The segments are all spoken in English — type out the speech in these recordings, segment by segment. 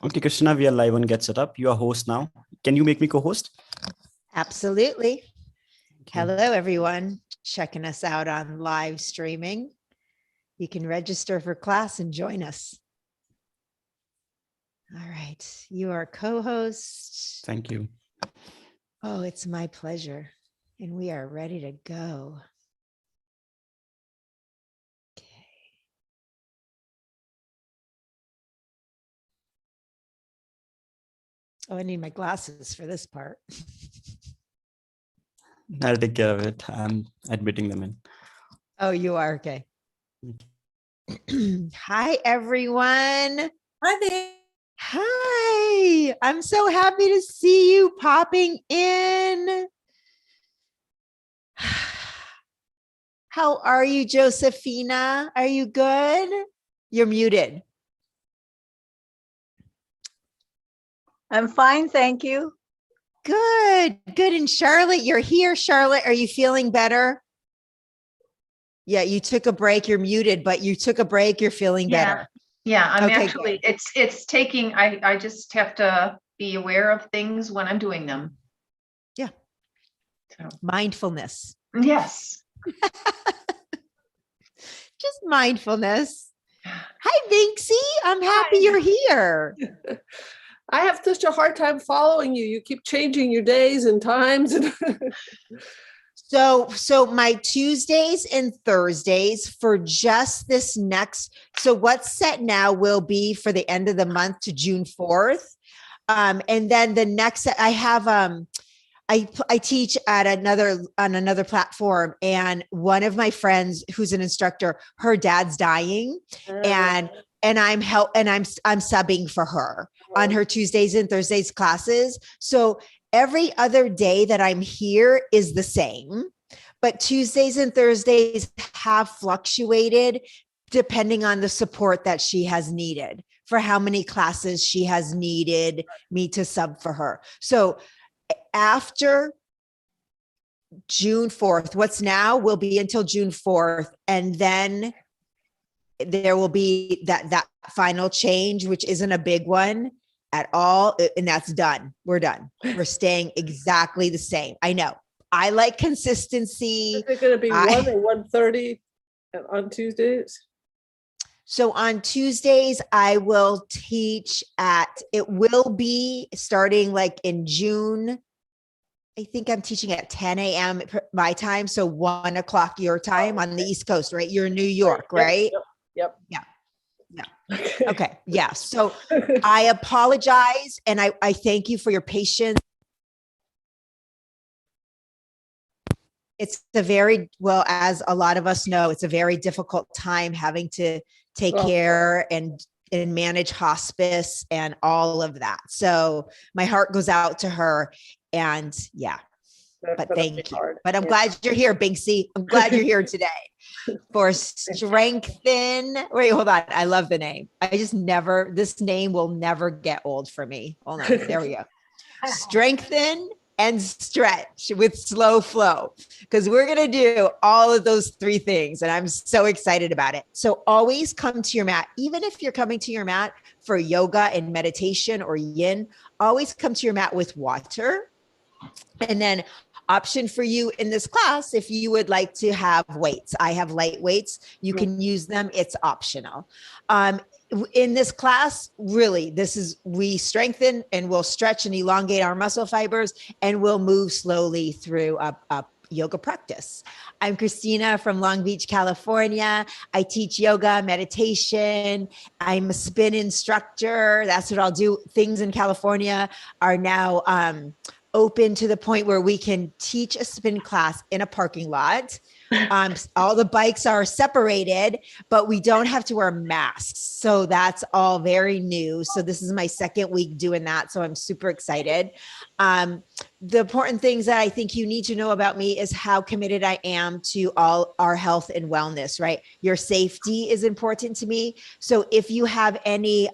Okay, Christina, we are live on Get Set Up. You are host now. Can you make me co-host? Absolutely. Thank you. Hello, everyone checking us out on live streaming. You can register for class and join us. All right. You are co-host. Thank you. Oh, it's my pleasure. And we are ready to go. Okay. Oh, I need my glasses for this part. I'll take care of it. I'm admitting them in. Oh, you are? Okay. Hi, everyone. Hi there. Hi. I'm so happy to see you popping in. How are you, Josephina? Are you good? You're muted. I'm fine, thank you. Good, good. And Charlotte, you're here. Charlotte, are you feeling better? Yeah, you took a break. You're muted, but you took a break. You're feeling better. Yeah, I'm Okay, actually, it's taking, I just have to be aware of things when I'm doing them. Yeah. So, Mindfulness. yes. Just mindfulness. Hi, Binksy. I'm happy Hi. you're here. I have such a hard time following you. You keep changing your days and times. So my Tuesdays and Thursdays for just this next, so what's set now will be for the end of the month to June 4th. And then the next, I have, I teach at another platform, and one of my friends who's an instructor, her dad's dying, and I'm subbing for her on her Tuesdays and Thursdays classes. So every other day that I'm here is the same, but Tuesdays and Thursdays have fluctuated depending on the support that she has needed for how many classes she has needed me to sub for her. So after June 4th, what's now will be until June 4th. And then there will be that final change, which isn't a big one at all. And that's done. We're done. We're staying exactly the same. I know. I like consistency. Is it going to be 1 or 1:30 on Tuesdays? So on Tuesdays, I will teach it will be starting like in June. I think I'm teaching at 10 a.m. my time. So 1 o'clock your time on the East Coast, right? You're in New York, right? Yep. Yeah. Okay. Yeah. So I apologize. And I thank you for your patience. It's well, as a lot of us know, it's a very difficult time having to take care and manage hospice and all of that. So my heart goes out to her, and yeah, but thank you. But I'm glad you're here, Binksy. I'm glad you're here today for Strengthen. Wait, hold on. I love the name. This name will never get old for me. Hold on. There we go. Strengthen and stretch with slow flow, because we're going to do all of those three things. And I'm so excited about it. So always come to your mat. Even if you're coming to your mat for yoga and meditation or yin, always come to your mat with water. And then option for you in this class, if you would like to have weights, I have light weights. You can use them. It's optional. In this class, really, we strengthen and we'll stretch and elongate our muscle fibers, and we'll move slowly through a yoga practice. I'm Christina from Long Beach, California. I teach yoga, meditation. I'm a spin instructor. That's what I'll do. Things in California are now open to the point where we can teach a spin class in a parking lot. All the bikes are separated, but we don't have to wear masks. So that's all very new. So this is my second week doing that. So I'm super excited. The important things that I think you need to know about me is how committed I am to all our health and wellness, right? Your safety is important to me. So if you have any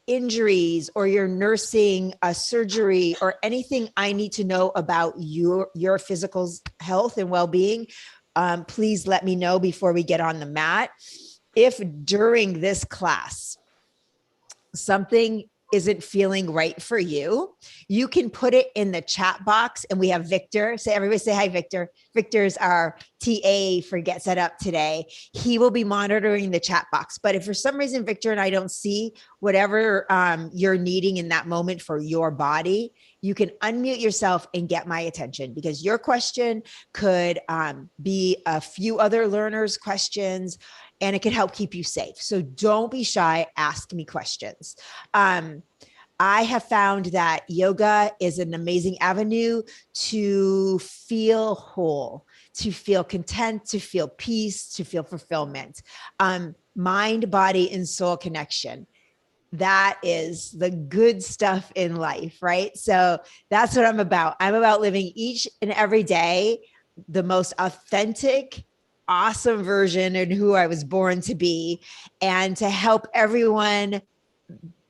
injuries, or you're nursing a surgery, or anything I need to know about your physical health and well-being, please let me know before we get on the mat. If during this class something isn't feeling right for you, you can put it in the chat box. And we have Victor. So everybody say hi, Victor. Victor's our TA for Get Set Up today. He will be monitoring the chat box. But if for some reason Victor and I don't see whatever you're needing in that moment for your body, you can unmute yourself and get my attention, because your question could be a few other learners' questions, and it can help keep you safe. So don't be shy. Ask me questions. I have found that yoga is an amazing avenue to feel whole, to feel content, to feel peace, to feel fulfillment. Mind, body, and soul connection. That is the good stuff in life, right? So that's what I'm about. I'm about living each and every day the most authentic, awesome version and who I was born to be, and to help everyone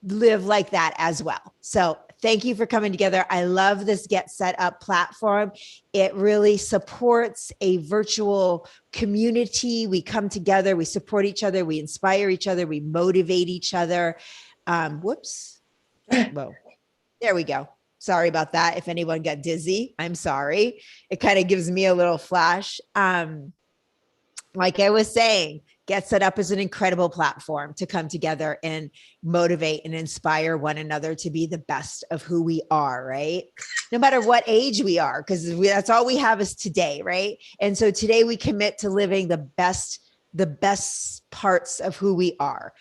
live like that as well. So thank you for coming together. I love this Get Set Up platform. It really supports a virtual community. We come together, we support each other, we inspire each other, we motivate each other. Whoops. Whoa. There we go. Sorry about that. If anyone got dizzy, I'm sorry. It kind of gives me a little flash. Like I was saying, Get Set Up is an incredible platform to come together and motivate and inspire one another to be the best of who we are, right? No matter what age we are, because that's all we have is today, right? And so today we commit to living the best parts of who we are.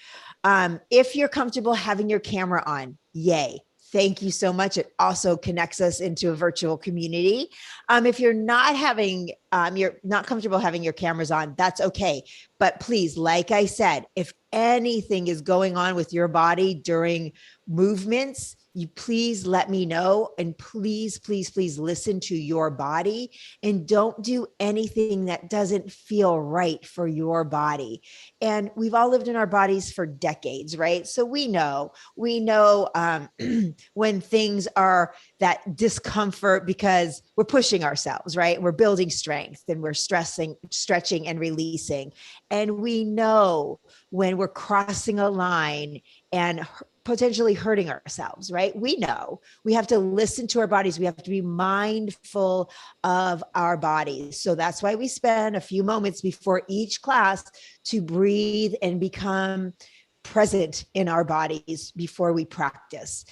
If you're comfortable having your camera on, yay. Thank you so much. It also connects us into a virtual community. If you're not comfortable having your cameras on, that's okay. But please, like I said, if anything is going on with your body during movements, you please let me know, and please, please, please listen to your body, and don't do anything that doesn't feel right for your body. And we've all lived in our bodies for decades, right? So we know when things are that discomfort because we're pushing ourselves, right? We're building strength and we're stretching and releasing. And we know when we're crossing a line and potentially hurting ourselves, right? We know we have to listen to our bodies. We have to be mindful of our bodies. So that's why we spend a few moments before each class to breathe and become present in our bodies before we practice.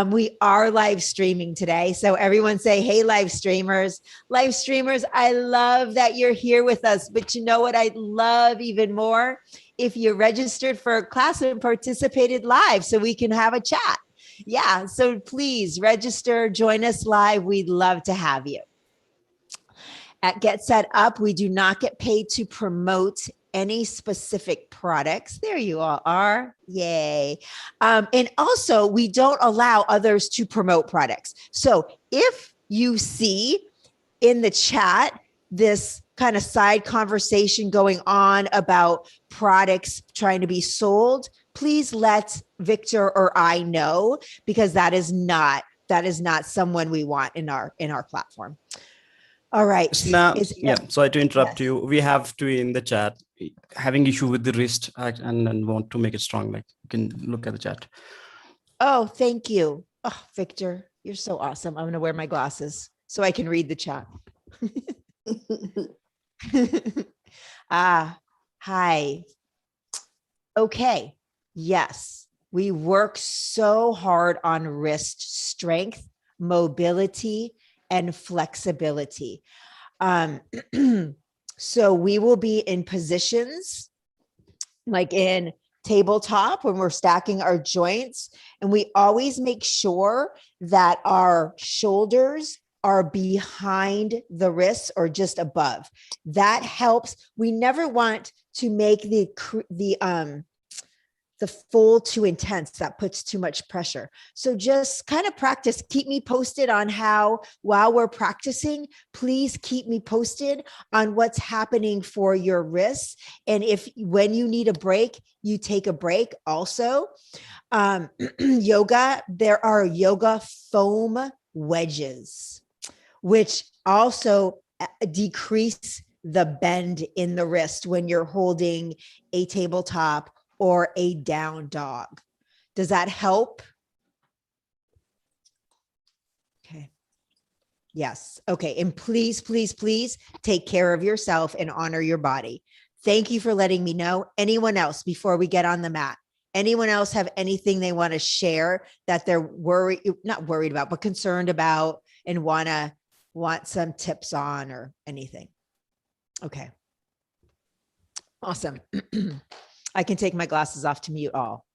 We are live streaming today. So everyone say, hey, live streamers. Live streamers, I love that you're here with us. But you know what I'd love even more? If you registered for a class and participated live so we can have a chat. Yeah, so please register, join us live. We'd love to have you. At Get Set Up, we do not get paid to promote any specific products. There you all are. Yay. And also, we don't allow others to promote products. So if you see in the chat this kind of side conversation going on about products trying to be sold, please let Victor or I know, because that is not someone we want in our platform. All right. Now, sorry to interrupt you. We have to in the chat having issue with the wrist and want to make it strong. Like you can look at the chat. Oh, thank you. Oh, Victor, you're so awesome. I'm going to wear my glasses so I can read the chat. Hi. Okay. Yes. We work so hard on wrist strength, mobility, and flexibility. So we will be in positions like in tabletop when we're stacking our joints, and we always make sure that our shoulders are behind the wrists or just above. That helps. We never want to make the fold too intense. That puts too much pressure. So just kind of practice. Keep me posted on how, while we're practicing, please keep me posted on what's happening for your wrists. And when you need a break, you take a break also. Yoga, there are yoga foam wedges, which also decrease the bend in the wrist when you're holding a tabletop or a down dog. Does that help? Okay. Yes. Okay. And please, please, please take care of yourself and honor your body. Thank you for letting me know. Anyone else before we get on the mat? Anyone else have anything they want to share that they're not worried about, but concerned about and want some tips on or anything? Okay. Awesome. I can take my glasses off to mute all.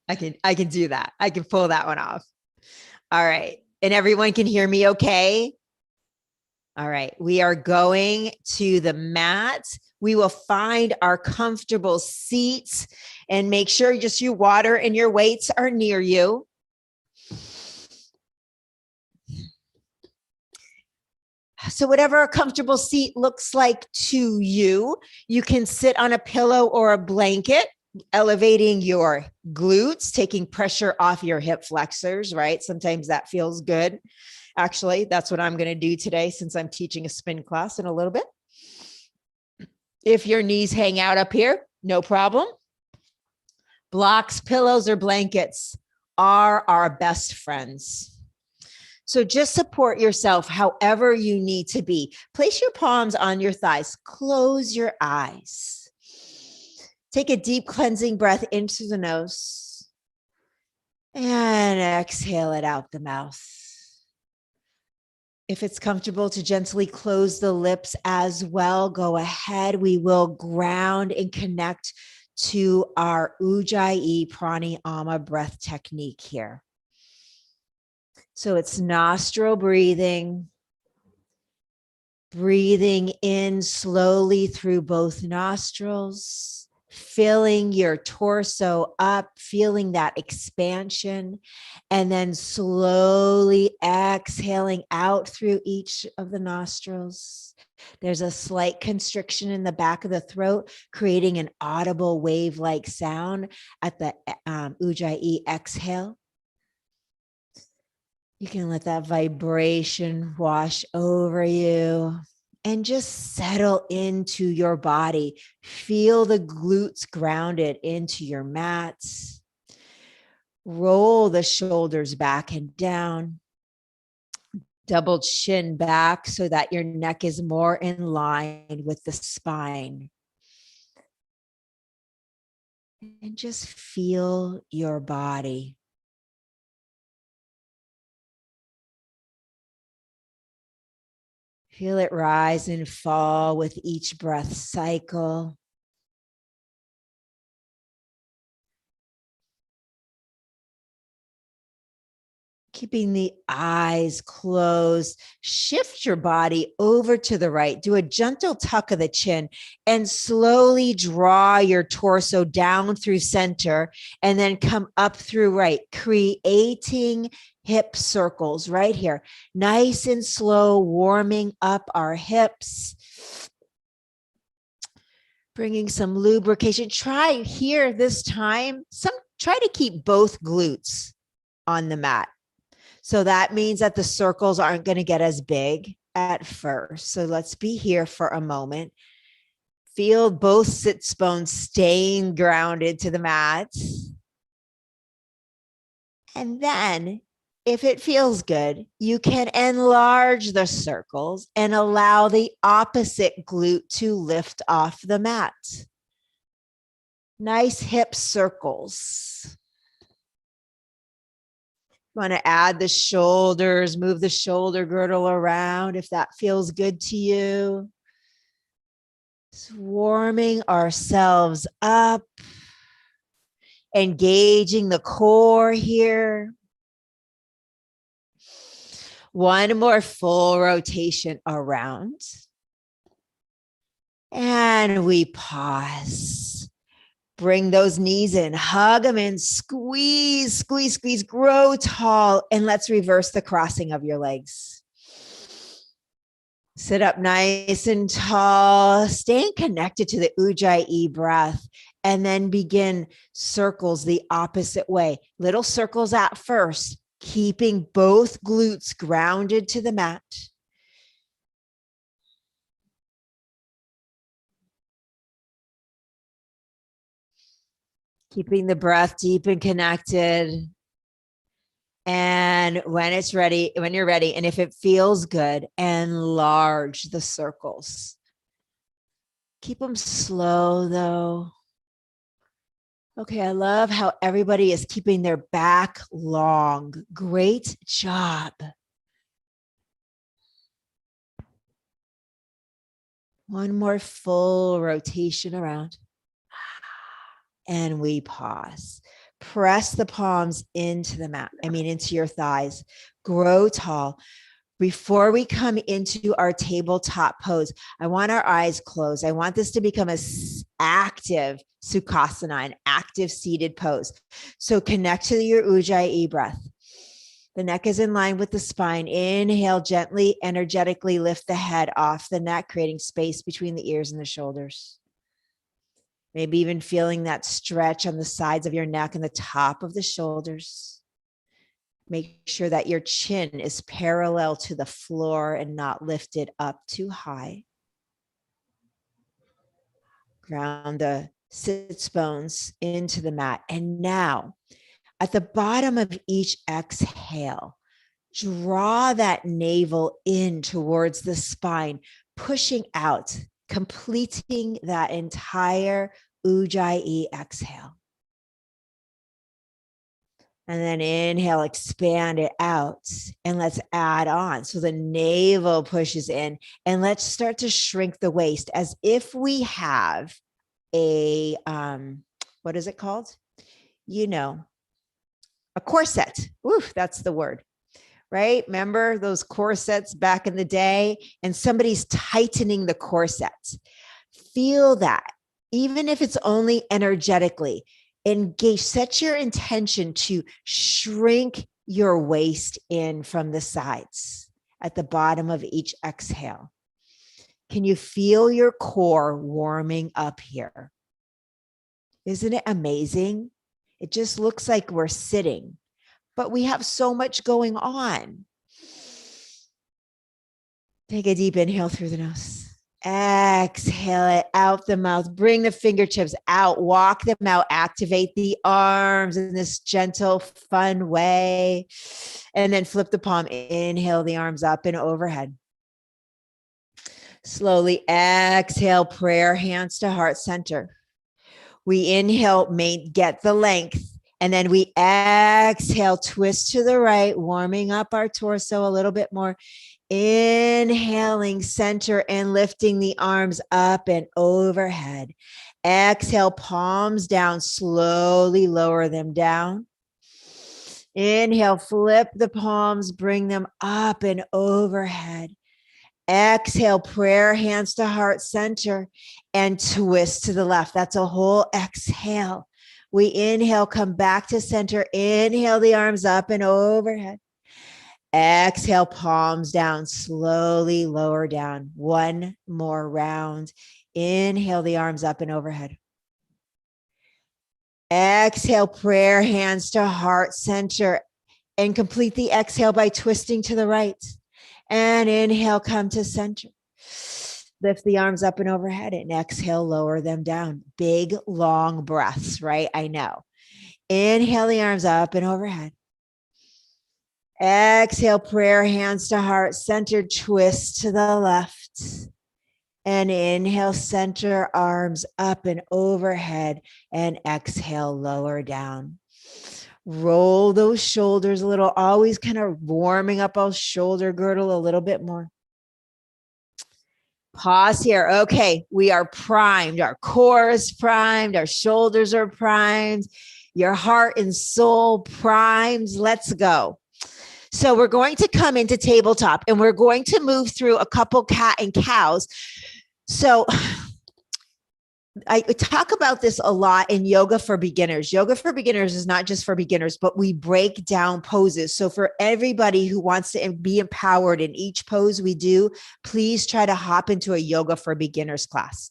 I can do that. I can pull that one off. All right. And everyone can hear me okay? All right. We are going to the mat. We will find our comfortable seats and make sure just your water and your weights are near you. So whatever a comfortable seat looks like to you, you can sit on a pillow or a blanket, elevating your glutes, taking pressure off your hip flexors, right? Sometimes that feels good. Actually, that's what I'm going to do today since I'm teaching a spin class in a little bit. If your knees hang out up here, no problem. Blocks, pillows, or blankets are our best friends. So just support yourself however you need to be. Place your palms on your thighs. Close your eyes. Take a deep cleansing breath into the nose and exhale it out the mouth. If it's comfortable to gently close the lips as well, go ahead. We will ground and connect to our Ujjayi Pranayama breath technique here. So it's nostril breathing, breathing in slowly through both nostrils, filling your torso up, feeling that expansion, and then slowly exhaling out through each of the nostrils. There's a slight constriction in the back of the throat, creating an audible wave-like sound at the Ujjayi exhale. You can let that vibration wash over you and just settle into your body. Feel the glutes grounded into your mats. Roll the shoulders back and down. Double chin back so that your neck is more in line with the spine. And just feel your body. Feel it rise and fall with each breath cycle. Keeping the eyes closed, shift your body over to the right. Do a gentle tuck of the chin and slowly draw your torso down through center and then come up through right, creating hip circles right here. Nice and slow, warming up our hips. Bringing some lubrication. Try here this time. Try to keep both glutes on the mat. So that means that the circles aren't going to get as big at first. So let's be here for a moment. Feel both sits bones staying grounded to the mat. And then if it feels good, you can enlarge the circles and allow the opposite glute to lift off the mat. Nice hip circles. Want to add the shoulders, move the shoulder girdle around if that feels good to you. Just warming ourselves up, engaging the core here. One more full rotation around. And we pause. Bring those knees in, hug them in, squeeze, squeeze, squeeze, grow tall. And let's reverse the crossing of your legs. Sit up nice and tall, staying connected to the Ujjayi breath, and then begin circles the opposite way. Little circles at first, keeping both glutes grounded to the mat. Keeping the breath deep and connected. And when it's ready, when you're ready, and if it feels good, enlarge the circles. Keep them slow though. Okay, I love how everybody is keeping their back long. Great job. One more full rotation around. And we pause. Press the palms into the mat, into your thighs. Grow tall. Before we come into our tabletop pose, I want our eyes closed. I want this to become an active Sukhasana, an active seated pose. So connect to your Ujjayi breath. The neck is in line with the spine. Inhale, gently, energetically lift the head off the neck, creating space between the ears and the shoulders. Maybe even feeling that stretch on the sides of your neck and the top of the shoulders. Make sure that your chin is parallel to the floor and not lifted up too high. Ground the sits bones into the mat. And now, at the bottom of each exhale, draw that navel in towards the spine, pushing out, completing that entire Ujjayi exhale. And then inhale, expand it out, and let's add on. So the navel pushes in, and let's start to shrink the waist as if we have a, what is it called? A corset. Ooh, that's the word, right? Remember those corsets back in the day? And somebody's tightening the corset. Feel that, even if it's only energetically. Engage, set your intention to shrink your waist in from the sides at the bottom of each exhale. Can you feel your core warming up here? Isn't it amazing? It just looks like we're sitting, but we have so much going on. Take a deep inhale through the nose. Exhale it out the mouth. Bring the fingertips out, walk them out, activate the arms in this gentle, fun way. And then flip the palm, inhale the arms up and overhead. Slowly exhale, prayer hands to heart center. We inhale, get the length. And then we exhale, twist to the right, warming up our torso a little bit more. Inhaling, center, and lifting the arms up and overhead. Exhale, palms down, slowly lower them down. Inhale, flip the palms, bring them up and overhead. Exhale, prayer hands to heart center and twist to the left. That's a whole exhale. We inhale, come back to center. Inhale the arms up and overhead. Exhale, palms down, slowly lower down. One more round. Inhale the arms up and overhead. Exhale, prayer hands to heart center and complete the exhale by twisting to the right. And inhale, come to center. Lift the arms up and overhead and exhale, lower them down. Big, long breaths, right? I know. Inhale the arms up and overhead. Exhale, prayer hands to heart center, twist to the left. And inhale, center, arms up and overhead. And exhale, lower down. Roll those shoulders a little, always kind of warming up our shoulder girdle a little bit more. Pause here. Okay, we are primed. Our core is primed. Our shoulders are primed. Your heart and soul primed. Let's go. So we're going to come into tabletop and we're going to move through a couple cat and cows. So I talk about this a lot in Yoga for Beginners. Yoga for Beginners is not just for beginners, but we break down poses. So for everybody who wants to be empowered in each pose we do, please try to hop into a Yoga for Beginners class.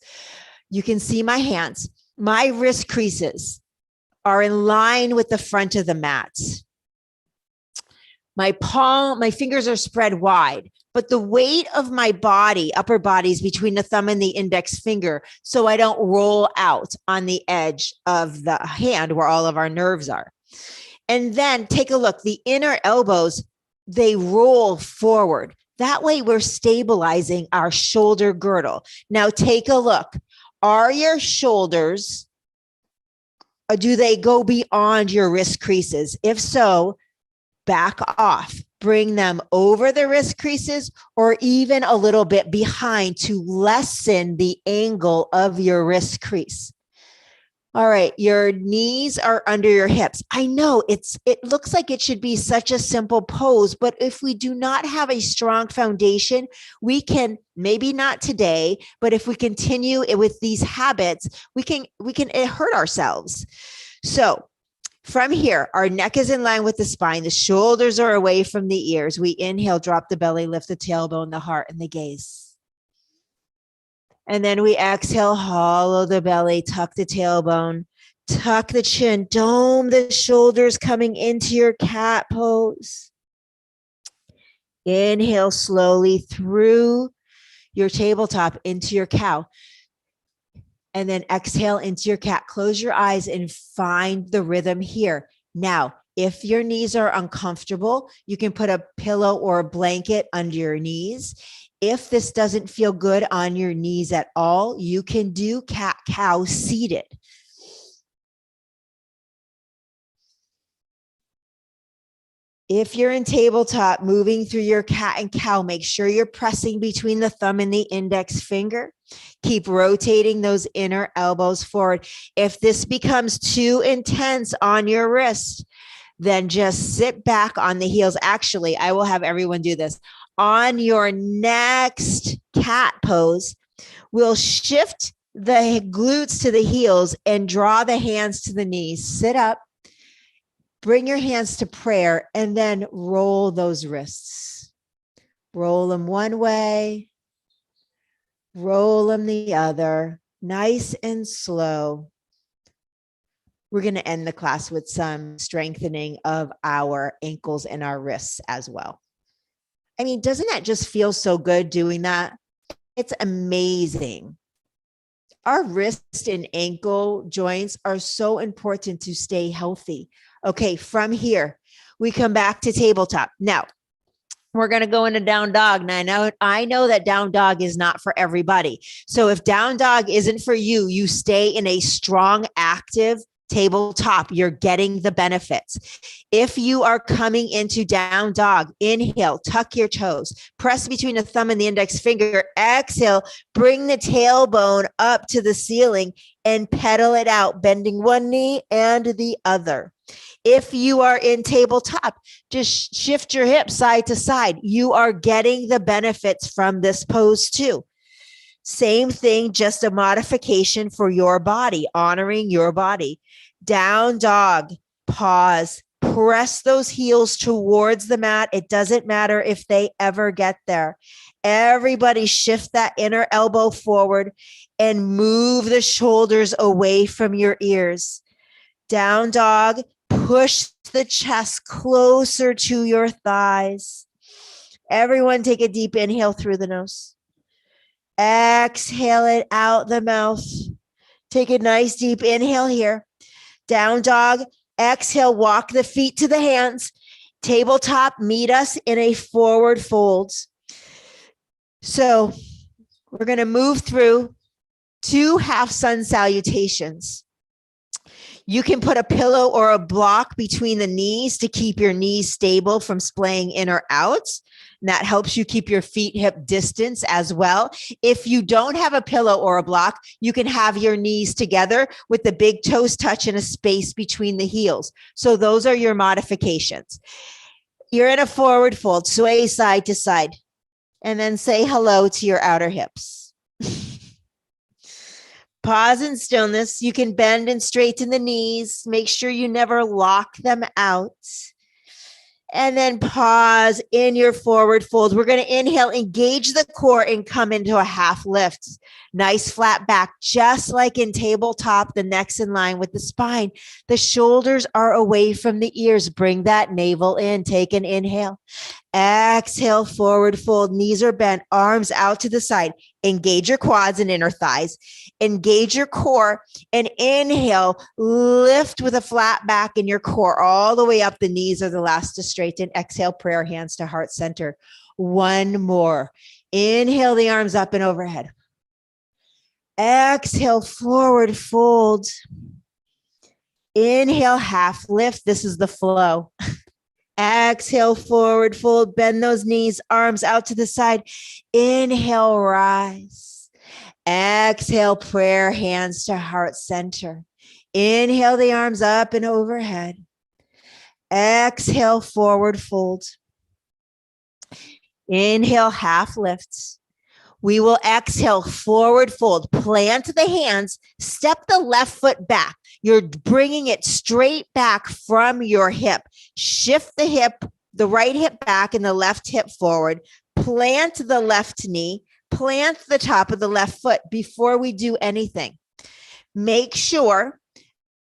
You can see my hands. My wrist creases are in line with the front of the mat. My fingers are spread wide. but the weight of my body, upper body, is between the thumb and the index finger. So I don't roll out on the edge of the hand where all of our nerves are. And then take a look, the inner elbows, they roll forward. That way we're stabilizing our shoulder girdle. Now take a look. Are your shoulders, do they go beyond your wrist creases? If so, back off. Bring them over the wrist creases or even a little bit behind to lessen the angle of your wrist crease. All right, your knees are under your hips. I know it looks like it should be such a simple pose, but if we do not have a strong foundation, we can, maybe not today, but if we continue with these habits, we can hurt ourselves. So from here, our neck is in line with the spine. The shoulders are away from the ears. We inhale, drop the belly, lift the tailbone, the heart, and the gaze. And then we exhale, hollow the belly, tuck the tailbone, tuck the chin, dome the shoulders coming into your cat pose. Inhale slowly through your tabletop into your cow. And then exhale into your cat. Close your eyes and find the rhythm here. Now, if your knees are uncomfortable, you can put a pillow or a blanket under your knees. If this doesn't feel good on your knees at all, you can do cat-cow seated. If you're in tabletop, moving through your cat and cow, make sure you're pressing between the thumb and the index finger. Keep rotating those inner elbows forward. If this becomes too intense on your wrist, then just sit back on the heels. Actually, I will have everyone do this. On your next cat pose, we'll shift the glutes to the heels and draw the hands to the knees. Sit up, bring your hands to prayer, and then roll those wrists. Roll them one way, roll them the other, nice and slow. We're going to end the class with some strengthening of our ankles and our wrists as well. I mean, doesn't that just feel so good doing that? It's amazing. Our wrist and ankle joints are so important to stay healthy. Okay, from here, we come back to tabletop. Now, we're going to go into down dog. Now, I know that down dog is not for everybody. So if down dog isn't for you, you stay in a strong, active tabletop. You're getting the benefits. If you are coming into down dog, inhale, tuck your toes, press between the thumb and the index finger, exhale, bring the tailbone up to the ceiling and pedal it out, bending one knee and the other. If you are in tabletop, just shift your hips side to side. You are getting the benefits from this pose too. Same thing, just a modification for your body, honoring your body. Down dog, pause, press those heels towards the mat. It doesn't matter if they ever get there. Everybody shift that inner elbow forward and move the shoulders away from your ears. Down dog, push the chest closer to your thighs. Everyone take a deep inhale through the nose. Exhale it out the mouth. Take a nice deep inhale here. Down dog, exhale, walk the feet to the hands. Tabletop, meet us in a forward fold. So we're going to move through 2 half sun salutations. You can put a pillow or a block between the knees to keep your knees stable from splaying in or out. And that helps you keep your feet hip distance as well. If you don't have a pillow or a block, you can have your knees together with the big toes touch in a space between the heels. So those are your modifications. You're in a forward fold, sway side to side, and then say hello to your outer hips. Pause in stillness. You can bend and straighten the knees. Make sure you never lock them out. And then pause in your forward fold. We're going to inhale, engage the core, and come into a half lift. Nice flat back, just like in tabletop. The neck's in line with the spine. The shoulders are away from the ears. Bring that navel in. Take an inhale. Exhale, forward fold. Knees are bent, arms out to the side. Engage your quads and inner thighs. Engage your core and inhale, lift with a flat back in your core all the way up. The knees are the last to straighten. Exhale, prayer hands to heart center. One more. Inhale the arms up and overhead. Exhale, forward fold. Inhale, half lift. This is the flow. Exhale, forward fold. Bend those knees, arms out to the side. Inhale, rise. Exhale, prayer hands to heart center. Inhale the arms up and overhead. Exhale, forward fold. Inhale, half lifts. We will exhale, forward fold. Plant the hands, step the left foot back. You're bringing it straight back from your hip. Shift the hip, the right hip back and the left hip forward. Plant the left knee, plant the top of the left foot before we do anything. Make sure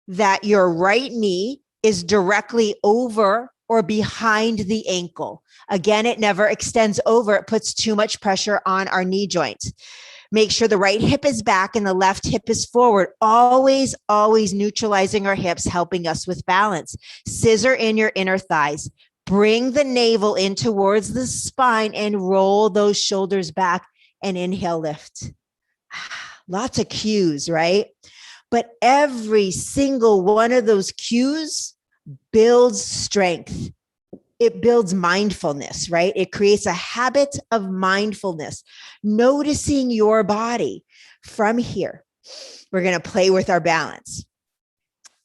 that your right knee is directly over or behind the ankle. Again, it never extends over. It puts too much pressure on our knee joints. Make sure the right hip is back and the left hip is forward. Always, always neutralizing our hips, helping us with balance. Scissor in your inner thighs. Bring the navel in towards the spine and roll those shoulders back and inhale, lift. Lots of cues, right? But every single one of those cues builds strength. It builds mindfulness, right? It creates a habit of mindfulness, noticing your body. From here, we're going to play with our balance.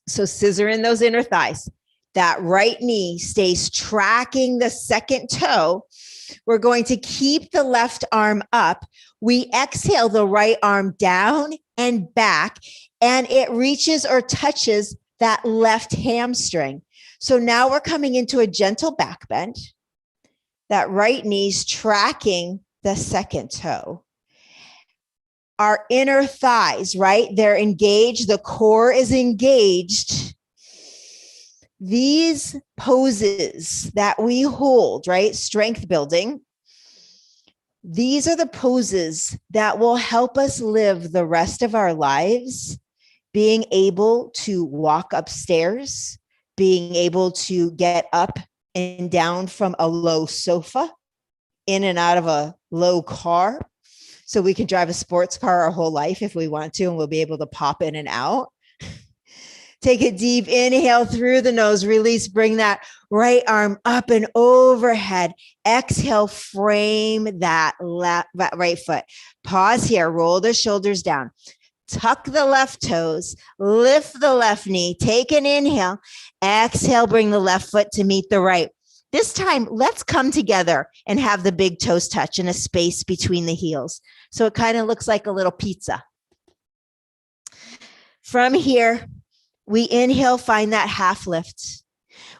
So scissor in those inner thighs. That right knee stays tracking the second toe. We're going to keep the left arm up. We exhale the right arm down and back, and it reaches or touches that left hamstring. So now we're coming into a gentle back bend. That right knee's tracking the second toe. Our inner thighs, right? They're engaged. The core is engaged. These poses that we hold, right? Strength building. These are the poses that will help us live the rest of our lives, being able to walk upstairs, being able to get up and down from a low sofa, in and out of a low car. So we can drive a sports car our whole life if we want to, and we'll be able to pop in and out. Take a deep inhale through the nose, release, bring that right arm up and overhead. Exhale, frame that right foot. Pause here, roll the shoulders down. Tuck the left toes, lift the left knee, take an inhale, exhale, bring the left foot to meet the right. This time, let's come together and have the big toes touch in a space between the heels. So it kind of looks like a little pizza. From here, we inhale, find that half lift.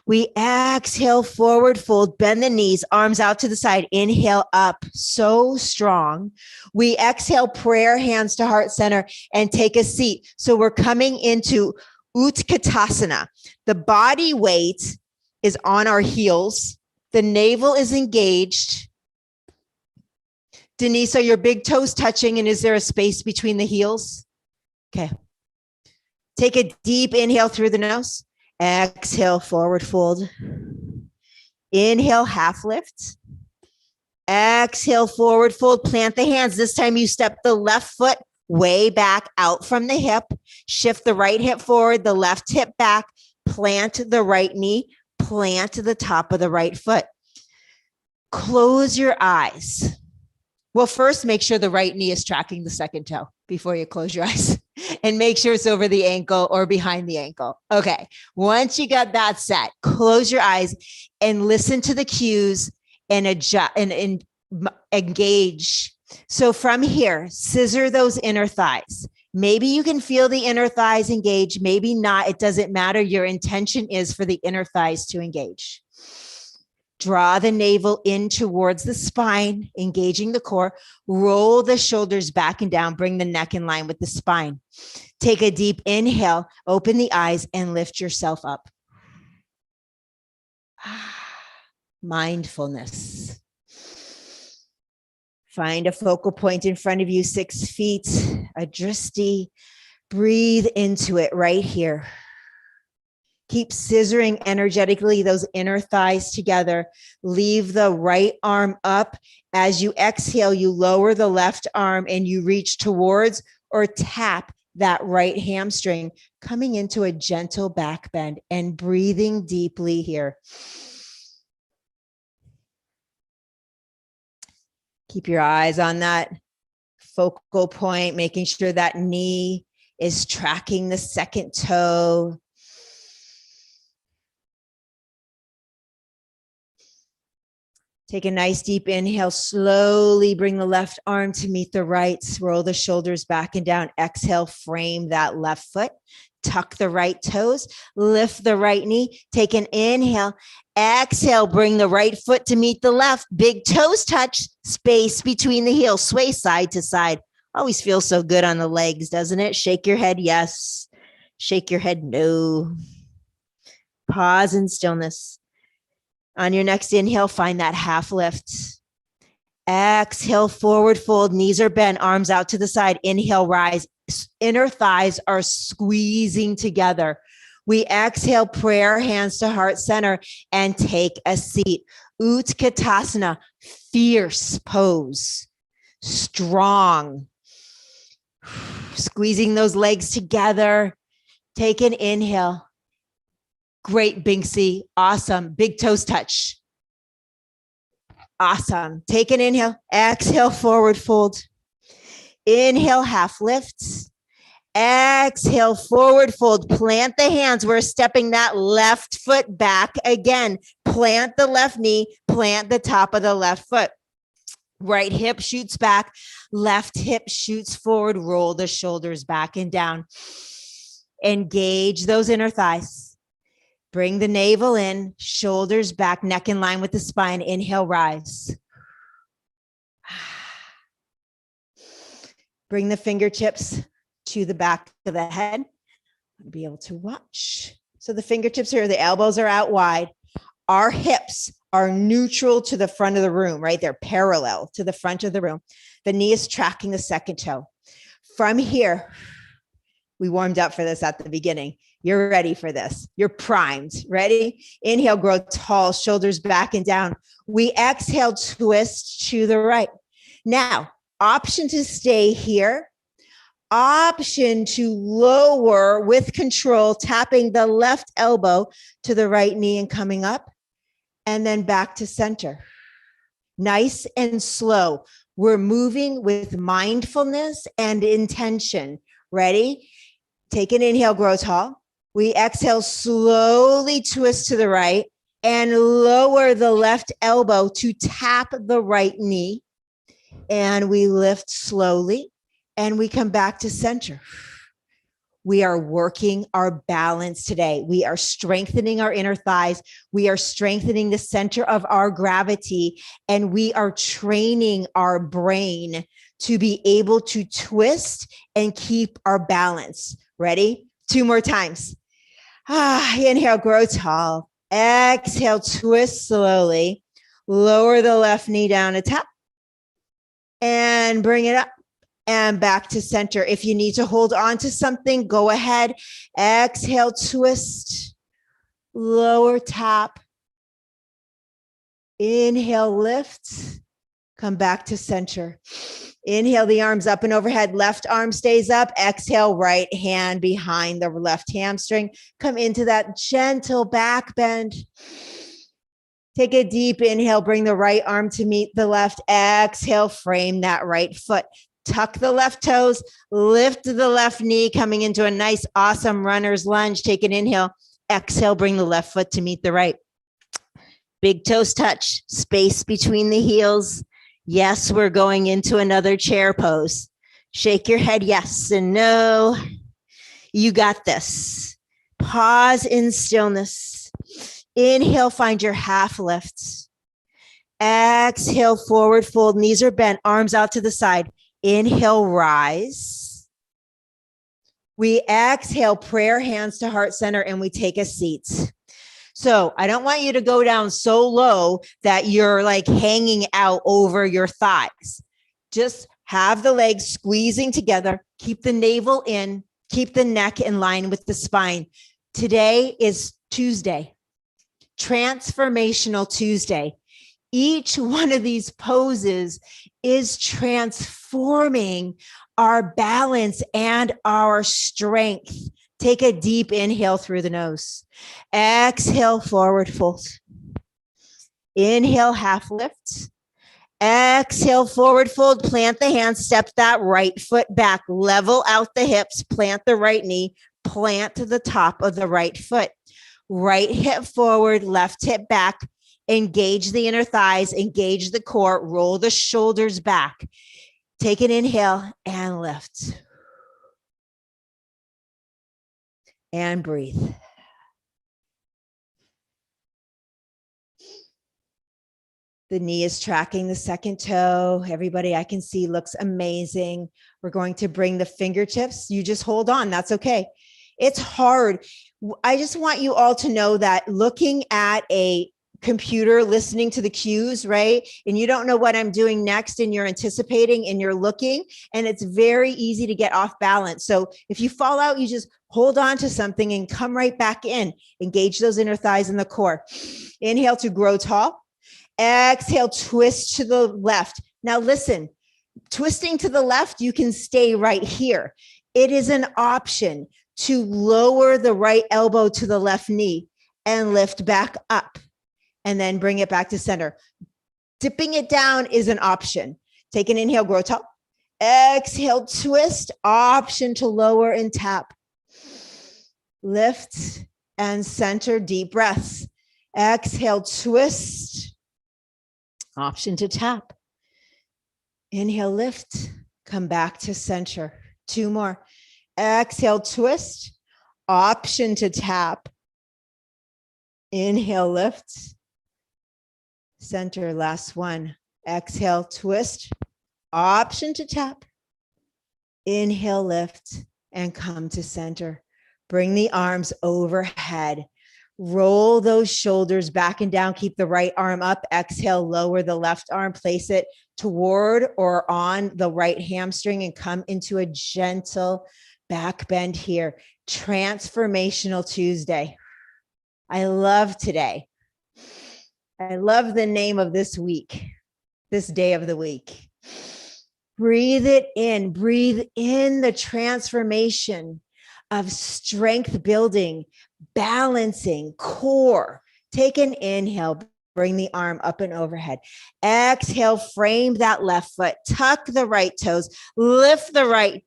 We exhale, forward fold, bend the knees, arms out to the side, inhale up, so strong. We exhale, prayer hands to heart center and take a seat. So we're coming into Utkatasana. The body weight is on our heels. The navel is engaged. Denise, are your big toes touching and is there a space between the heels? Okay. Take a deep inhale through the nose. Exhale, forward fold. Inhale, half lift. Exhale, forward fold. Plant the hands. This time you step the left foot way back out from the hip. Shift the right hip forward, the left hip back. Plant the right knee. Plant the top of the right foot. Close your eyes. Well, first, make sure the right knee is tracking the second toe before you close your eyes. And make sure it's over the ankle or behind the ankle. Okay. Once you got that set, close your eyes and listen to the cues and adjust and engage. So from here, scissor those inner thighs. Maybe you can feel the inner thighs engage, maybe not. It doesn't matter. Your intention is for the inner thighs to engage. Draw the navel in towards the spine, engaging the core. Roll the shoulders back and down. Bring the neck in line with the spine. Take a deep inhale, open the eyes, and lift yourself up. mindfulness. Find a focal point in front of you, 6 feet, a drishti. Breathe into it right here. Keep scissoring energetically those inner thighs together. Leave the right arm up. As you exhale, you lower the left arm and you reach towards or tap that right hamstring, coming into a gentle back bend and breathing deeply here. Keep your eyes on that focal point, making sure that knee is tracking the second toe. Take a nice deep inhale. Slowly bring the left arm to meet the right. Roll the shoulders back and down. Exhale, frame that left foot. Tuck the right toes. Lift the right knee. Take an inhale. Exhale, bring the right foot to meet the left. Big toes touch. Space between the heels. Sway side to side. Always feels so good on the legs, doesn't it? Shake your head, yes. Shake your head, no. Pause in stillness. On your next inhale, find that half lift. Exhale, forward fold. Knees are bent, arms out to the side. Inhale, rise. Inner thighs are squeezing together. We exhale, prayer, hands to heart center, and take a seat. Utkatasana, fierce pose. Strong. Squeezing those legs together. Take an inhale. Great, Binksy. Awesome. Big toes touch. Awesome. Take an inhale. Exhale, forward fold. Inhale, half lifts. Exhale, forward fold. Plant the hands. We're stepping that left foot back again. Plant the left knee. Plant the top of the left foot. Right hip shoots back. Left hip shoots forward. Roll the shoulders back and down. Engage those inner thighs. Bring the navel in, shoulders back, neck in line with the spine. Inhale, rise. Bring the fingertips to the back of the head. Be able to watch. So the fingertips here, the elbows are out wide. Our hips are neutral to the front of the room, right? They're parallel to the front of the room. The knee is tracking the second toe. From here, we warmed up for this at the beginning. You're ready for this. You're primed. Ready? Inhale, grow tall, shoulders back and down. We exhale, twist to the right. Now, option to stay here. Option to lower with control, tapping the left elbow to the right knee and coming up. And then back to center. Nice and slow. We're moving with mindfulness and intention. Ready? Take an inhale, grow tall. We exhale, slowly twist to the right and lower the left elbow to tap the right knee. And we lift slowly and we come back to center. We are working our balance today. We are strengthening our inner thighs. We are strengthening the center of our gravity, and we are training our brain to be able to twist and keep our balance. Ready? 2 more times. Inhale, grow tall. Exhale, twist slowly. Lower the left knee down to tap and bring it up and back to center. If you need to hold on to something, go ahead. Exhale, twist, lower tap. Inhale, lift, come back to center. Inhale, the arms up and overhead. Left arm stays up. Exhale, right hand behind the left hamstring. Come into that gentle back bend. Take a deep inhale. Bring the right arm to meet the left. Exhale, frame that right foot. Tuck the left toes. Lift the left knee, coming into a nice, awesome runner's lunge. Take an inhale. Exhale, bring the left foot to meet the right. Big toes touch. Space between the heels. Yes, we're going into another chair pose. Shake your head yes and no. You got this. Pause in stillness. Inhale, find your half lift. Exhale, forward fold. Knees are bent, arms out to the side. Inhale, rise. We exhale, prayer, hands to heart center, and we take a seat. So I don't want you to go down so low that you're like hanging out over your thighs. Just have the legs squeezing together. Keep the navel in, keep the neck in line with the spine. Today is Tuesday, Transformational Tuesday. Each one of these poses is transforming our balance and our strength. Take a deep inhale through the nose. Exhale, forward fold. Inhale, half lift. Exhale, forward fold. Plant the hands, step that right foot back, level out the hips, plant the right knee, plant to the top of the right foot. Right hip forward, left hip back. Engage the inner thighs, engage the core, roll the shoulders back. Take an inhale and lift. And breathe. The knee is tracking the second toe. Everybody I can see looks amazing. We're going to bring the fingertips. You just hold on. That's okay. It's hard. I just want you all to know that looking at a computer, listening to the cues, right? And you don't know what I'm doing next and you're anticipating and you're looking, and it's very easy to get off balance. So if you fall out, you just hold on to something and come right back in. Engage those inner thighs and the core. Inhale to grow tall. Exhale, twist to the left. Now listen, twisting to the left, you can stay right here. It is an option to lower the right elbow to the left knee and lift back up and then bring it back to center. Dipping it down is an option. Take an inhale, grow tall. Exhale, twist, option to lower and tap. Lift and center, deep breaths. Exhale, twist, option to tap. Inhale, lift, come back to center. 2 more. Exhale, twist, option to tap. Inhale, lift, center, last one. Exhale, twist, option to tap. Inhale, lift, and come to center. Bring the arms overhead. Roll those shoulders back and down. Keep the right arm up. Exhale, lower the left arm. Place it toward or on the right hamstring and come into a gentle back bend here. Transformational Tuesday. I love today. I love the name of this week, this day of the week. Breathe it in. Breathe in the transformation of strength building, balancing, core. Take an inhale. Bring the arm up and overhead. Exhale, frame that left foot. Tuck the right toes. Lift the right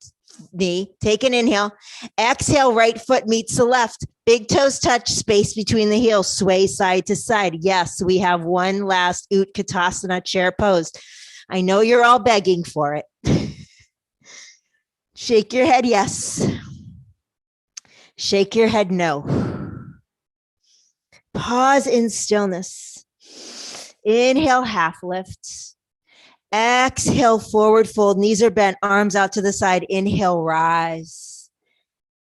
knee. Take an inhale. Exhale, right foot meets the left. Big toes touch, space between the heels. Sway side to side. Yes, we have one last Utkatasana chair pose. I know you're all begging for it. Shake your head, yes. Shake your head, no. Pause in stillness. Inhale, half lift. Exhale, forward fold. Knees are bent, arms out to the side. Inhale, rise.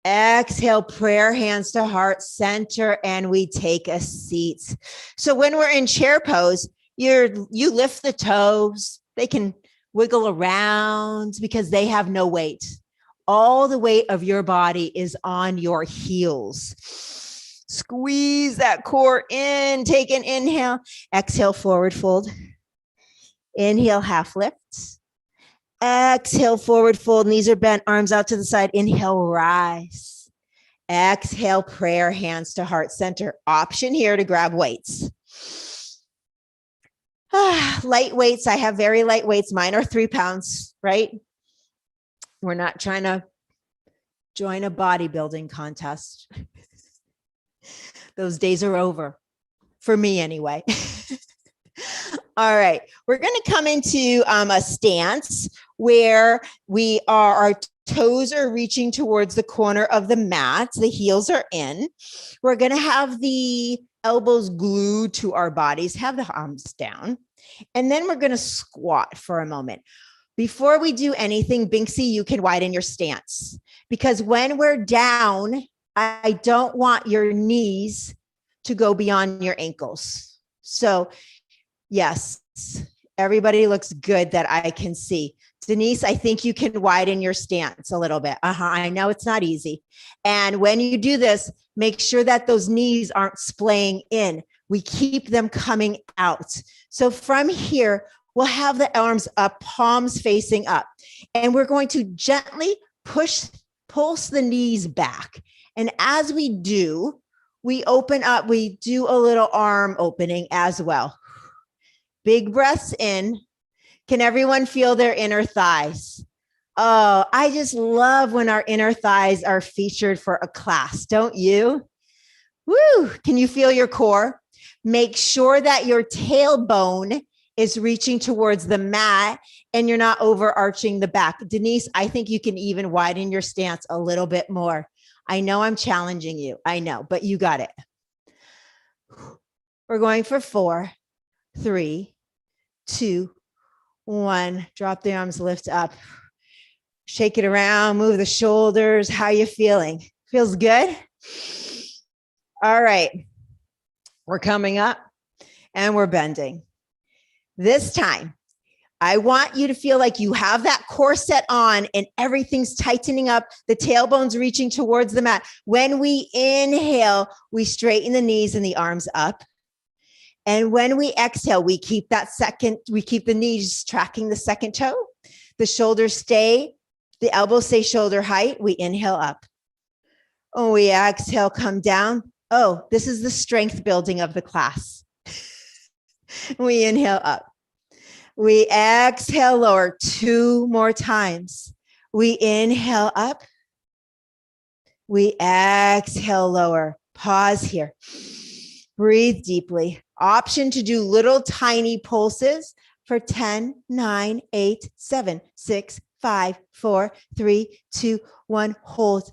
Exhale, prayer, hands to heart center, and we take a seat. So when we're in chair pose, you lift the toes. They can wiggle around because they have no weight. All the weight of your body is on your heels. Squeeze that core in. Take an inhale. Exhale, forward fold. Inhale, half lift. Exhale, forward fold. Knees are bent, arms out to the side. Inhale, rise. Exhale, prayer, hands to heart center. Option here to grab weights. Light weights. I have very light weights. Mine are 3 pounds, right? We're not trying to join a bodybuilding contest. Those days are over. For me, anyway. All right. We're going to come into a stance where our toes are reaching towards the corner of the mat. The heels are in. We're going to have the elbows glued to our bodies, have the arms down. And then we're going to squat for a moment. Before we do anything, Binksy, you can widen your stance, because when we're down, I don't want your knees to go beyond your ankles. So yes, everybody looks good that I can see. Denise, I think you can widen your stance a little bit. I know it's not easy. And when you do this, make sure that those knees aren't splaying in. We keep them coming out. So from here, we'll have the arms up, palms facing up. And we're going to gently pulse the knees back. And as we do, we open up, we do a little arm opening as well. Big breaths in. Can everyone feel their inner thighs? Oh, I just love when our inner thighs are featured for a class, don't you? Woo! Can you feel your core? Make sure that your tailbone is reaching towards the mat and you're not overarching the back. Denise, I think you can even widen your stance a little bit more. I know I'm challenging you. I know, but you got it. We're going for 4, 3, 2, 1. Drop the arms, lift up. Shake it around, move the shoulders. How you feeling? Feels good? All right. We're coming up and we're bending. This time, I want you to feel like you have that corset on and everything's tightening up. The tailbone's reaching towards the mat. When we inhale, we straighten the knees and the arms up. And when we exhale, we keep the knees tracking the second toe. The shoulders stay, the elbows stay shoulder height. We inhale up. Oh, we exhale, come down. Oh, this is the strength building of the class. We inhale up. We exhale, lower 2 more times. We inhale up. We exhale, lower. Pause here. Breathe deeply. Option to do little tiny pulses for 10, 9, 8, 7, 6, 5, 4, 3, 2, 1. Hold.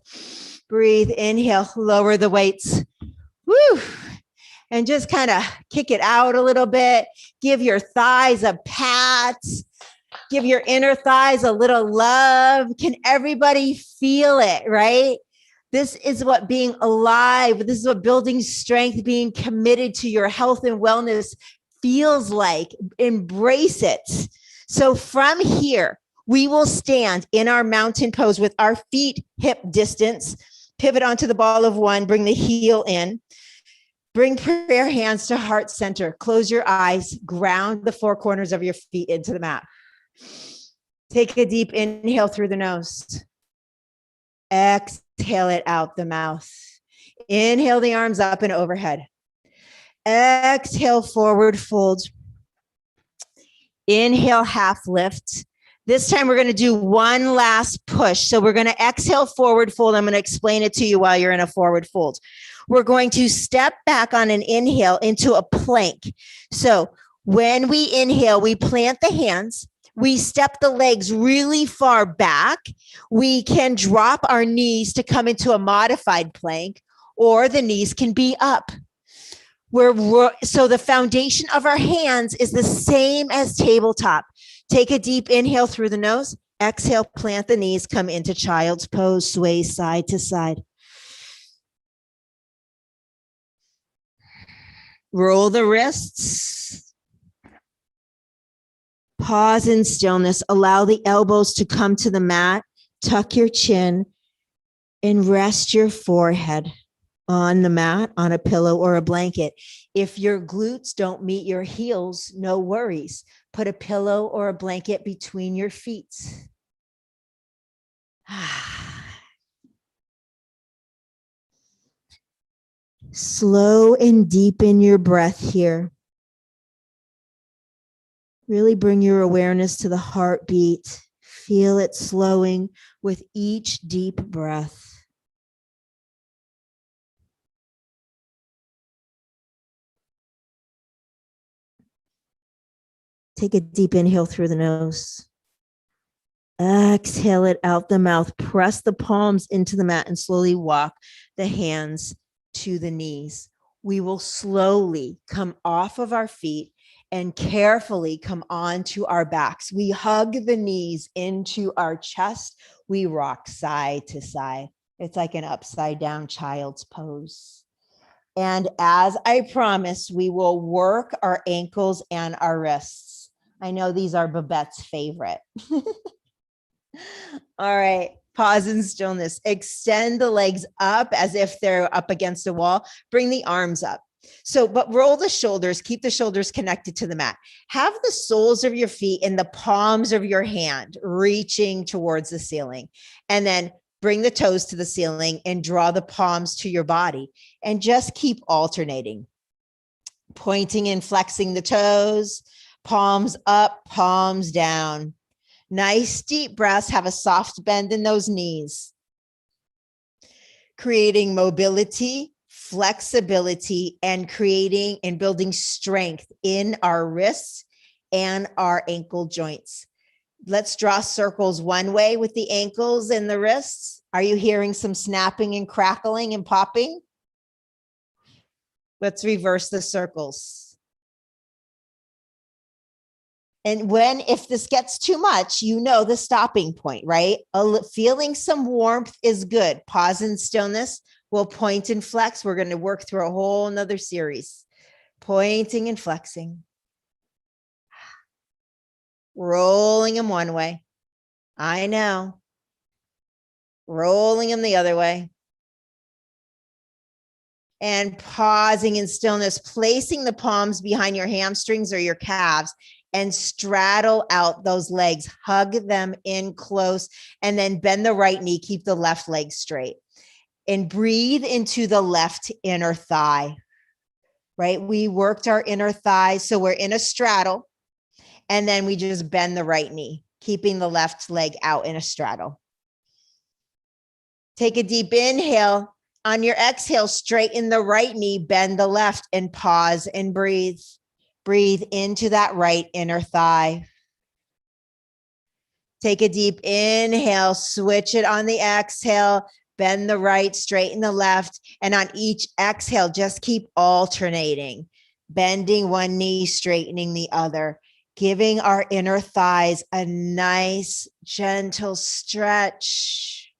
Breathe. Inhale. Lower the weights. Woo. And just kind of kick it out a little bit. Give your thighs a pat. Give your inner thighs a little love. Can everybody feel it, right? This is what being alive, this is what building strength, being committed to your health and wellness feels like. Embrace it. So from here, we will stand in our mountain pose with our feet hip distance, pivot onto the ball of 1, bring the heel in. Bring prayer hands to heart center. Close your eyes. Ground the 4 corners of your feet into the mat. Take a deep inhale through the nose. Exhale it out the mouth. Inhale the arms up and overhead. Exhale, forward fold. Inhale, half lift. This time we're going to do one last push. So we're going to exhale, forward fold. I'm going to explain it to you while you're in a forward fold. We're going to step back on an inhale into a plank. So when we inhale, we plant the hands. We step the legs really far back. We can drop our knees to come into a modified plank, or the knees can be up. So the foundation of our hands is the same as tabletop. Take a deep inhale through the nose. Exhale, plant the knees, come into child's pose, sway side to side. Roll the wrists. Pause in stillness. Allow the elbows to come to the mat. Tuck your chin and rest your forehead on the mat, on a pillow or a blanket. If your glutes don't meet your heels, no worries. Put a pillow or a blanket between your feet. Slow and deepen your breath here. Really bring your awareness to the heartbeat. Feel it slowing with each deep breath. Take a deep inhale through the nose. Exhale it out the mouth. Press the palms into the mat and slowly walk the hands to the knees. We will slowly come off of our feet and carefully come onto our backs. We hug the knees into our chest. We rock side to side. It's like an upside down child's pose. And as I promised, we will work our ankles and our wrists. I know these are Babette's favorite. All right, pause in stillness. Extend the legs up as if they're up against a wall. Bring the arms up. So, but roll the shoulders, keep the shoulders connected to the mat. Have the soles of your feet in the palms of your hand, reaching towards the ceiling. And then bring the toes to the ceiling and draw the palms to your body. And just keep alternating, pointing and flexing the toes, palms up, palms down. Nice deep breaths. Have a soft bend in those knees. Creating mobility, flexibility, and creating and building strength in our wrists and our ankle joints. Let's draw circles one way with the ankles and the wrists. Are you hearing some snapping and crackling and popping? Let's reverse the circles. And if this gets too much, you know the stopping point, right? Feeling some warmth is good. Pause in stillness. We'll point and flex. We're going to work through a whole nother series. Pointing and flexing. Rolling them one way. I know. Rolling them the other way. And pausing in stillness, placing the palms behind your hamstrings or your calves and straddle out those legs, hug them in close, and then bend the right knee, keep the left leg straight. And breathe into the left inner thigh, right? We worked our inner thigh, so we're in a straddle, and then we just bend the right knee, keeping the left leg out in a straddle. Take a deep inhale. On your exhale, straighten the right knee, bend the left, and pause and breathe. Breathe into that right inner thigh. Take a deep inhale, switch it on the exhale, bend the right, straighten the left. And on each exhale, just keep alternating, bending one knee, straightening the other, giving our inner thighs a nice, gentle stretch.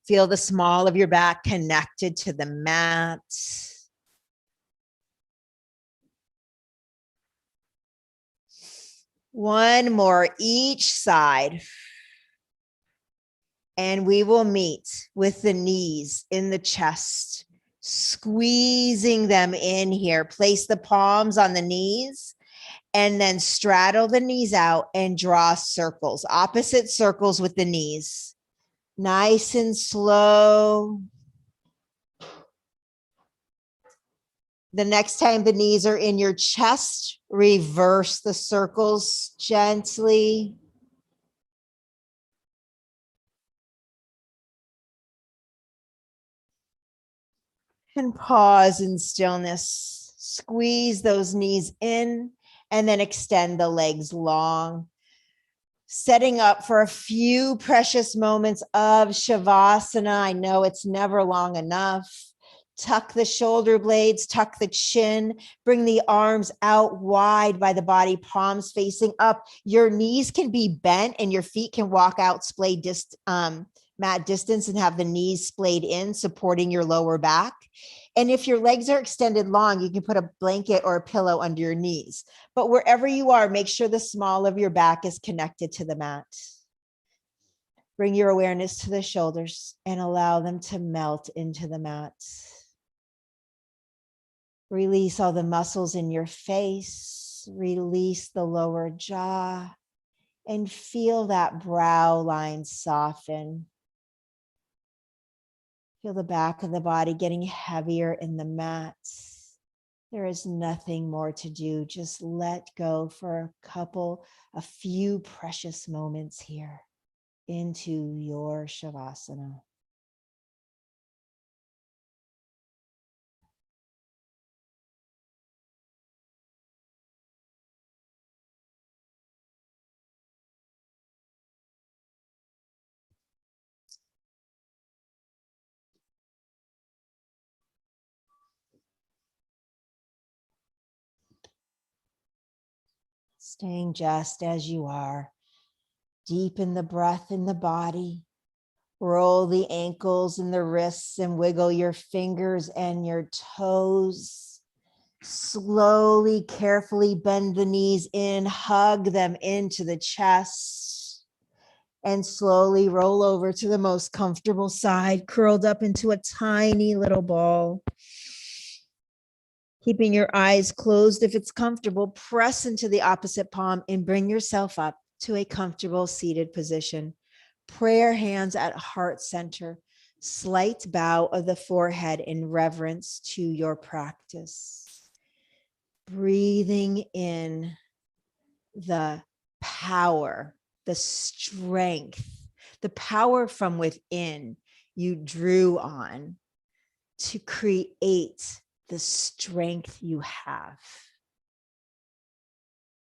Feel the small of your back connected to the mat. One more each side. And we will meet with the knees in the chest, squeezing them in here. Place the palms on the knees and then straddle the knees out and draw circles, opposite circles with the knees. Nice and slow. The next time the knees are in your chest, reverse the circles gently. And pause in stillness. Squeeze those knees in and then extend the legs long. Setting up for a few precious moments of Shavasana. I know it's never long enough. Tuck the shoulder blades, tuck the chin, bring the arms out wide by the body, palms facing up. Your knees can be bent and your feet can walk out splayed mat distance and have the knees splayed in, supporting your lower back. And if your legs are extended long, you can put a blanket or a pillow under your knees. But wherever you are, make sure the small of your back is connected to the mat. Bring your awareness to the shoulders and allow them to melt into the mat. Release all the muscles in your face. Release the lower jaw and feel that brow line soften. Feel the back of the body getting heavier in the mat. There is nothing more to do. Just let go for a few precious moments here into your Shavasana. Staying just as you are. Deepen the breath in the body. Roll the ankles and the wrists and wiggle your fingers and your toes. Slowly, carefully bend the knees in, hug them into the chest, and slowly roll over to the most comfortable side, curled up into a tiny little ball. Keeping your eyes closed if it's comfortable, press into the opposite palm and bring yourself up to a comfortable seated position. Prayer hands at heart center, slight bow of the forehead in reverence to your practice. Breathing in the power, the strength, the power from within you drew on to create the strength you have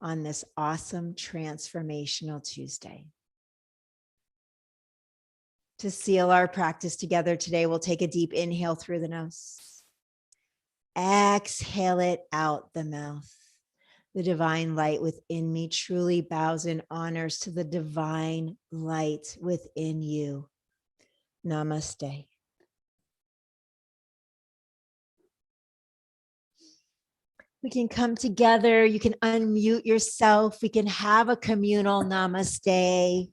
on this awesome transformational Tuesday. To seal our practice together today, we'll take a deep inhale through the nose. Exhale it out the mouth. The divine light within me truly bows in honors to the divine light within you. Namaste. We can come together. You can unmute yourself. We can have a communal namaste.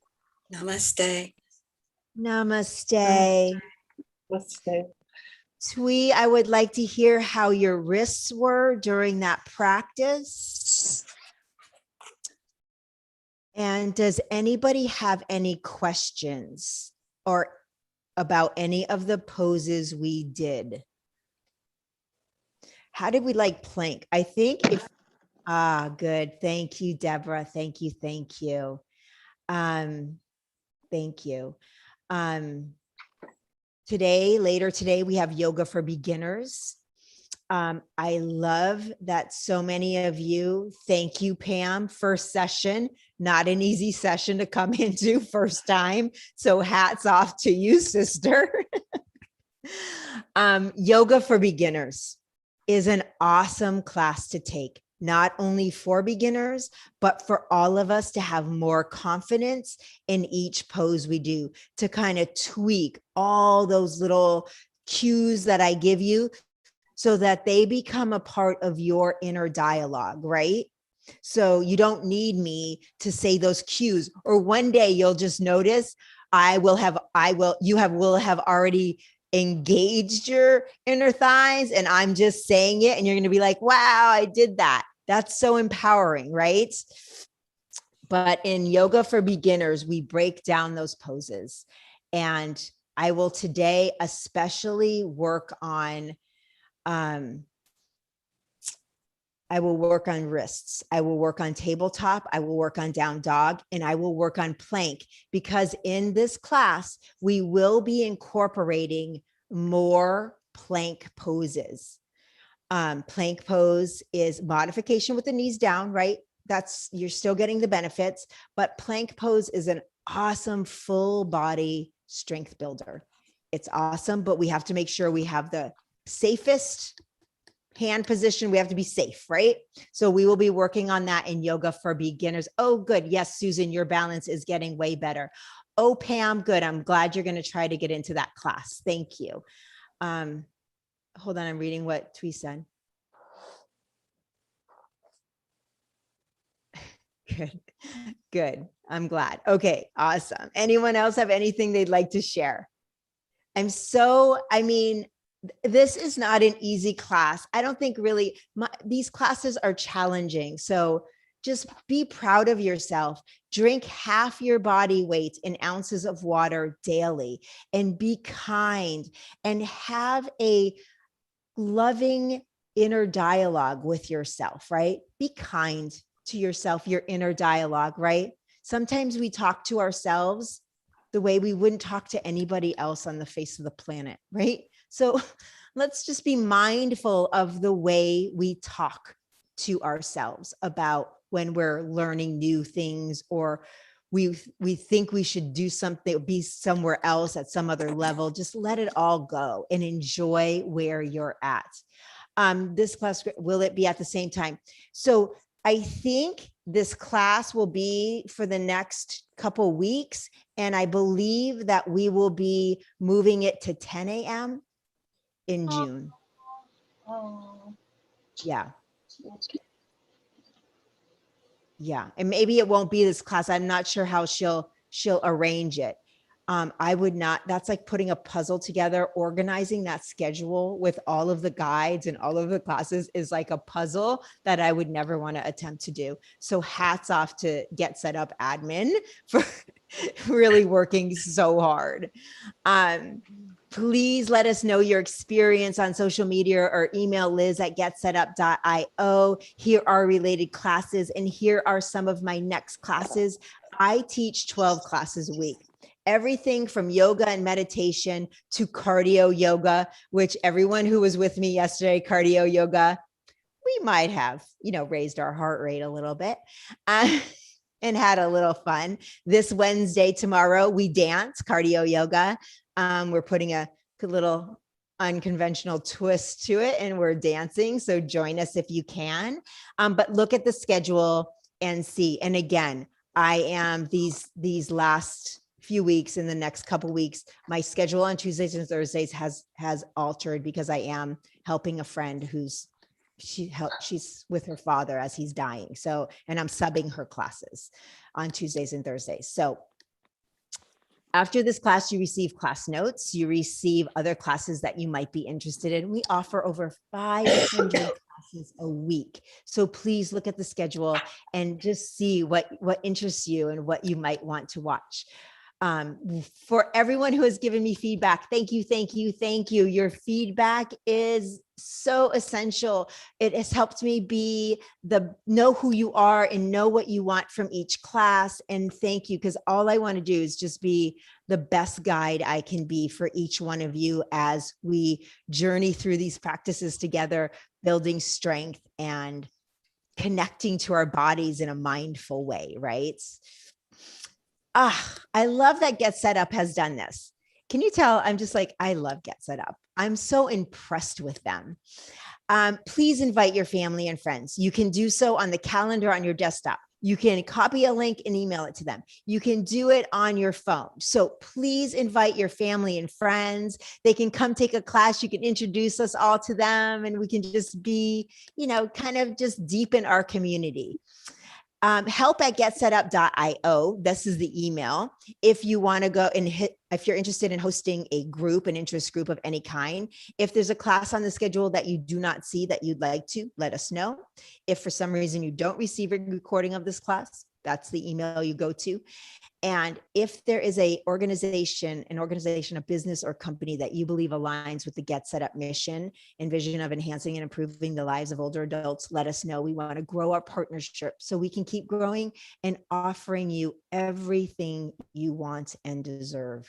Namaste. Namaste. Namaste. Tui, I would like to hear how your wrists were during that practice. And does anybody have any questions or about any of the poses we did? How did we like plank? I think if, good. Thank you, Deborah. Thank you. Thank you. Thank you. Later today, we have yoga for beginners. I love that so many of you, thank you, Pam, first session, not an easy session to come into first time. So hats off to you, sister. Yoga for beginners is an awesome class to take, not only for beginners, but for all of us to have more confidence in each pose we do, to kind of tweak all those little cues that I give you so that they become a part of your inner dialogue, right? So you don't need me to say those cues, or one day you'll just notice you will have already engaged your inner thighs and I'm just saying it and you're going to be like, wow, I did that. That's so empowering, right? But in yoga for beginners, we break down those poses. And I will today especially work on, I will work on wrists. I will work on tabletop. I will work on down dog, and I will work on plank, because in this class, we will be incorporating more plank poses. Plank pose is modification with the knees down, right? You're still getting the benefits, but plank pose is an awesome full body strength builder. It's awesome, but we have to make sure we have the safest hand position. We have to be safe, right? So we will be working on that in yoga for beginners. Oh, good. Yes, Susan, your balance is getting way better. Oh, Pam, good. I'm glad you're going to try to get into that class. Thank you. Hold on. I'm reading what Tui said. Good. Good. I'm glad. Okay. Awesome. Anyone else have anything they'd like to share? This is not an easy class. I don't think really these classes are challenging. So just be proud of yourself. Drink half your body weight in ounces of water daily, and be kind and have a loving inner dialogue with yourself, right? Be kind to yourself, your inner dialogue, right? Sometimes we talk to ourselves the way we wouldn't talk to anybody else on the face of the planet, right? So let's just be mindful of the way we talk to ourselves about when we're learning new things, or we think we should do something, be somewhere else at some other level. Just let it all go and enjoy where you're at. This class, will it be at the same time? So I think this class will be for the next couple weeks. And I believe that we will be moving it to 10 a.m. in June. Oh, Yeah. Yeah. And maybe it won't be this class. I'm not sure how she'll arrange it. I would not, that's like putting a puzzle together, organizing that schedule with all of the guides and all of the classes is like a puzzle that I would never want to attempt to do. So hats off to Get Set Up admin for really working so hard. Please let us know your experience on social media or email liz@getsetup.io. Here are related classes, and here are some of my next classes. I teach 12 classes a week. Everything from yoga and meditation to cardio yoga, which everyone who was with me yesterday, cardio yoga, we might have, raised our heart rate a little bit and had a little fun. This Wednesday, tomorrow, we dance cardio yoga. We're putting a little unconventional twist to it and we're dancing. So join us if you can. But look at the schedule and see. And again, I am these last few weeks, in the next couple weeks, my schedule on Tuesdays and Thursdays has altered because I am helping a friend she's with her father as he's dying. So, and I'm subbing her classes on Tuesdays and Thursdays. So after this class, you receive class notes, you receive other classes that you might be interested in. We offer over 500 classes a week. So please look at the schedule and just see what interests you and what you might want to watch. For everyone who has given me feedback, thank you, thank you, thank you. Your feedback is so essential. It has helped me know who you are and know what you want from each class. And thank you, because all I want to do is just be the best guide I can be for each one of you as we journey through these practices together, building strength and connecting to our bodies in a mindful way, right? I love that Get Set Up has done this. Can you tell? I'm just like, I love Get Set Up. I'm so impressed with them. Please invite your family and friends. You can do so on the calendar on your desktop. You can copy a link and email it to them. You can do it on your phone. So please invite your family and friends. They can come take a class. You can introduce us all to them and we can just be, kind of just deepen our community. help@getsetup.io. This is the email. If you want to go and if you're interested in hosting an interest group of any kind, if there's a class on the schedule that you do not see that you'd like to, let us know. If for some reason you don't receive a recording of this class, that's the email you go to. And if there is an organization, a business or company that you believe aligns with the Get Set Up mission and vision of enhancing and improving the lives of older adults, let us know. We want to grow our partnership so we can keep growing and offering you everything you want and deserve.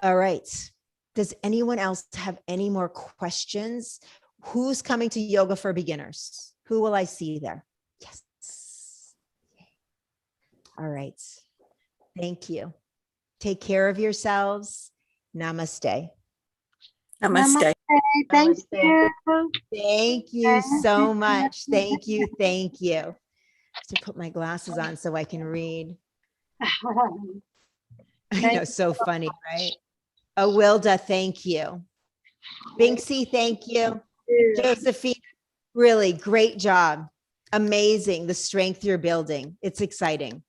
All right. Does anyone else have any more questions? Who's coming to Yoga for Beginners? Who will I see there? Yes. All right. Thank you. Take care of yourselves. Namaste. Namaste. Thank Namaste. you. Thank you so much. Thank you. Thank you. I have to put my glasses on so I can read. I know, so funny, right? Awilda, thank you. Binksy, thank you. Josephine, really great job. Amazing, the strength you're building. It's exciting.